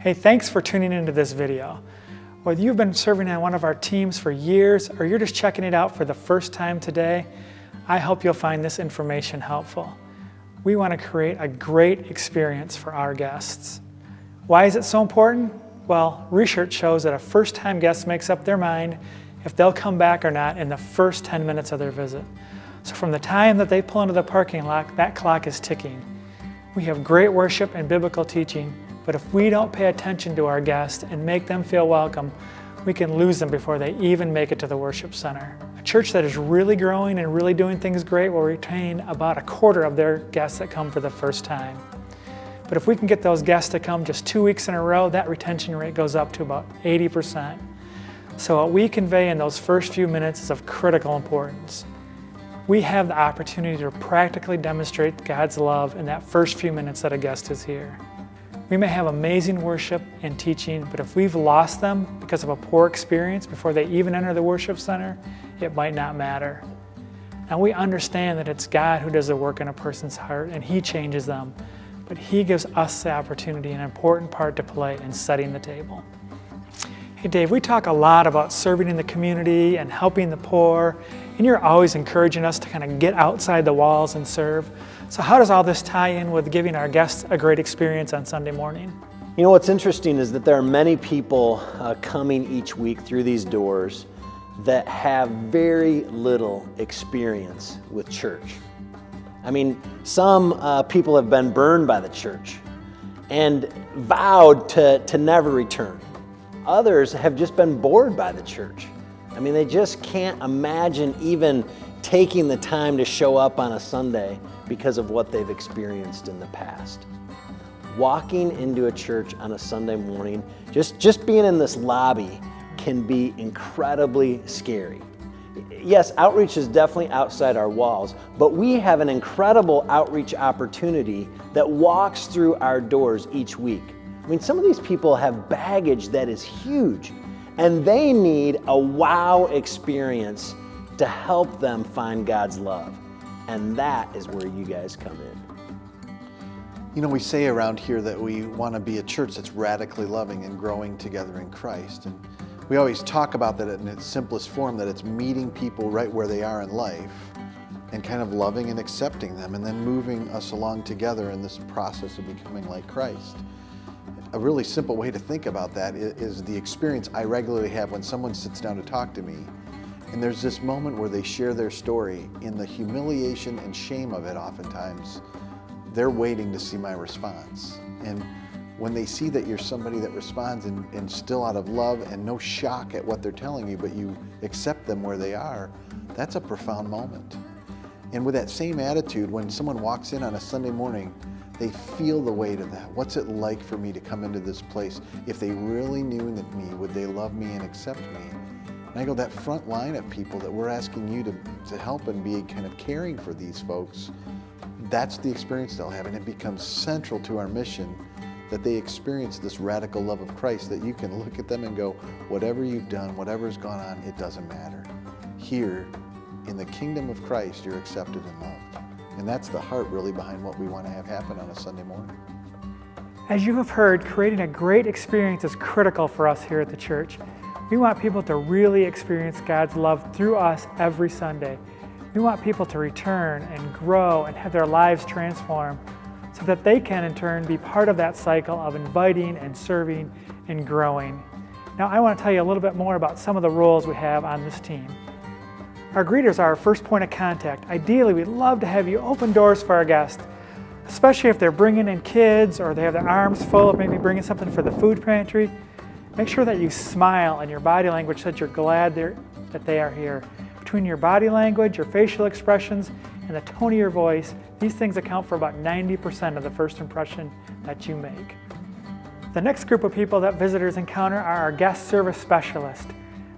Hey, thanks for tuning into this video. Whether you've been serving on one of our teams for years or you're just checking it out for the first time today, I hope you'll find this information helpful. We want to create a great experience for our guests. Why is it so important? Well, research shows that a first-time guest makes up their mind if they'll come back or not in the first 10 minutes of their visit. So from the time that they pull into the parking lot, that clock is ticking. We have great worship and biblical teaching, but if we don't pay attention to our guests and make them feel welcome, we can lose them before they even make it to the worship center. A church that is really growing and really doing things great will retain about a quarter of their guests that come for the first time. But if we can get those guests to come just 2 weeks in a row, that retention rate goes up to about 80%. So what we convey in those first few minutes is of critical importance. We have the opportunity to practically demonstrate God's love in that first few minutes that a guest is here. We may have amazing worship and teaching, but if we've lost them because of a poor experience before they even enter the worship center, it might not matter. Now we understand that it's God who does the work in a person's heart and He changes them, but He gives us the opportunity, an important part to play in setting the table. Hey Dave, we talk a lot about serving in the community and helping the poor, and you're always encouraging us to kind of get outside the walls and serve. So how does all this tie in with giving our guests a great experience on Sunday morning? You know, what's interesting is that there are many people coming each week through these doors that have very little experience with church. I mean, some people have been burned by the church and vowed to never return. Others have just been bored by the church. I mean, they just can't imagine even taking the time to show up on a Sunday because of what they've experienced in the past. Walking into a church on a Sunday morning, just being in this lobby can be incredibly scary. Yes, outreach is definitely outside our walls, but we have an incredible outreach opportunity that walks through our doors each week. I mean, some of these people have baggage that is huge, and they need a wow experience to help them find God's love. And that is where you guys come in. You know, we say around here that we want to be a church that's radically loving and growing together in Christ. And we always talk about that in its simplest form, that it's meeting people right where they are in life and kind of loving and accepting them and then moving us along together in this process of becoming like Christ. A really simple way to think about that is the experience I regularly have when someone sits down to talk to me, and there's this moment where they share their story. In the humiliation and shame of it, oftentimes, they're waiting to see my response. And when they see that you're somebody that responds and still out of love and no shock at what they're telling you, but you accept them where they are, that's a profound moment. And with that same attitude, when someone walks in on a Sunday morning, they feel the weight of that. What's it like for me to come into this place? If they really knew me, would they love me and accept me? And I go, that front line of people that we're asking you to help and be kind of caring for these folks, that's the experience they'll have. And it becomes central to our mission that they experience this radical love of Christ, that you can look at them and go, whatever you've done, whatever's gone on, it doesn't matter. Here, in the kingdom of Christ, you're accepted and loved. And that's the heart really behind what we want to have happen on a Sunday morning. As you have heard, creating a great experience is critical for us here at the church. We want people to really experience God's love through us every Sunday. We want people to return and grow and have their lives transformed so that they can in turn be part of that cycle of inviting and serving and growing. Now I want to tell you a little bit more about some of the roles we have on this team. Our greeters are our first point of contact. Ideally, we'd love to have you open doors for our guests, especially if they're bringing in kids or they have their arms full of maybe bringing something for the food pantry. Make sure that you smile and your body language that you're glad that they are here. Between your body language, your facial expressions, and the tone of your voice, these things account for about 90% of the first impression that you make. The next group of people that visitors encounter are our guest service specialists.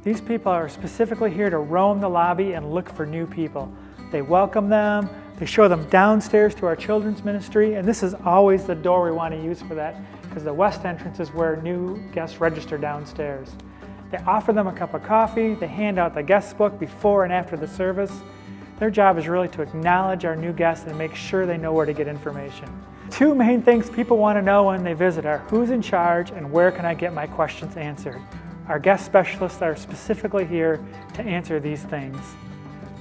These people are specifically here to roam the lobby and look for new people. They welcome them, they show them downstairs to our children's ministry, and this is always the door we want to use for that because the west entrance is where new guests register downstairs. They offer them a cup of coffee, they hand out the guest book before and after the service. Their job is really to acknowledge our new guests and make sure they know where to get information. Two main things people want to know when they visit are who's in charge and where can I get my questions answered. Our guest specialists are specifically here to answer these things.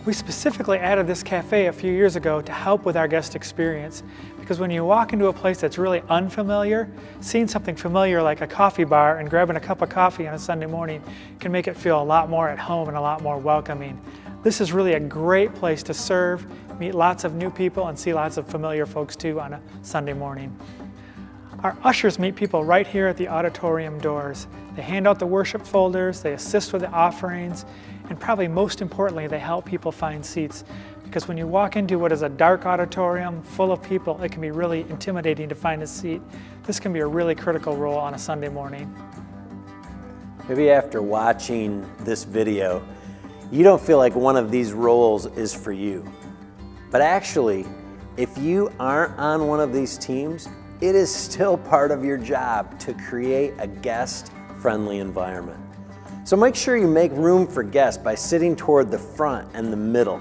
We specifically added this cafe a few years ago to help with our guest experience, because when you walk into a place that's really unfamiliar, seeing something familiar like a coffee bar and grabbing a cup of coffee on a Sunday morning can make it feel a lot more at home and a lot more welcoming. This is really a great place to serve, meet lots of new people, and see lots of familiar folks too on a Sunday morning. Our ushers meet people right here at the auditorium doors. They hand out the worship folders, they assist with the offerings, and probably most importantly, they help people find seats. Because when you walk into what is a dark auditorium full of people, it can be really intimidating to find a seat. This can be a really critical role on a Sunday morning. Maybe after watching this video, you don't feel like one of these roles is for you. But actually, if you aren't on one of these teams, it is still part of your job to create a guest-friendly environment. So make sure you make room for guests by sitting toward the front and the middle.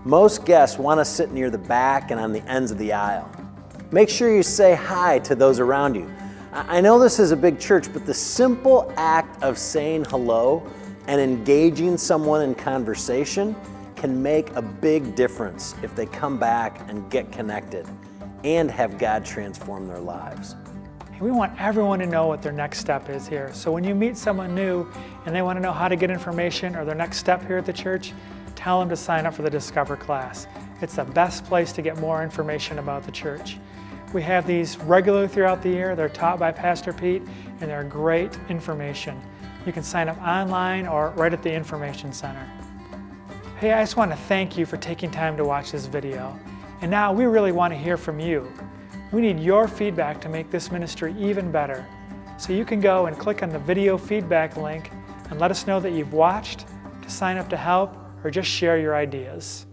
Most guests want to sit near the back and on the ends of the aisle. Make sure you say hi to those around you. I know this is a big church, but the simple act of saying hello and engaging someone in conversation can make a big difference if they come back and get connected and have God transform their lives. We want everyone to know what their next step is here. So when you meet someone new and they want to know how to get information or their next step here at the church, tell them to sign up for the Discover class. It's the best place to get more information about the church. We have these regularly throughout the year. They're taught by Pastor Pete, and they're great information. You can sign up online or right at the Information Center. Hey, I just want to thank you for taking time to watch this video. And now we really want to hear from you. We need your feedback to make this ministry even better. So you can go and click on the video feedback link and let us know that you've watched, to sign up to help, or just share your ideas.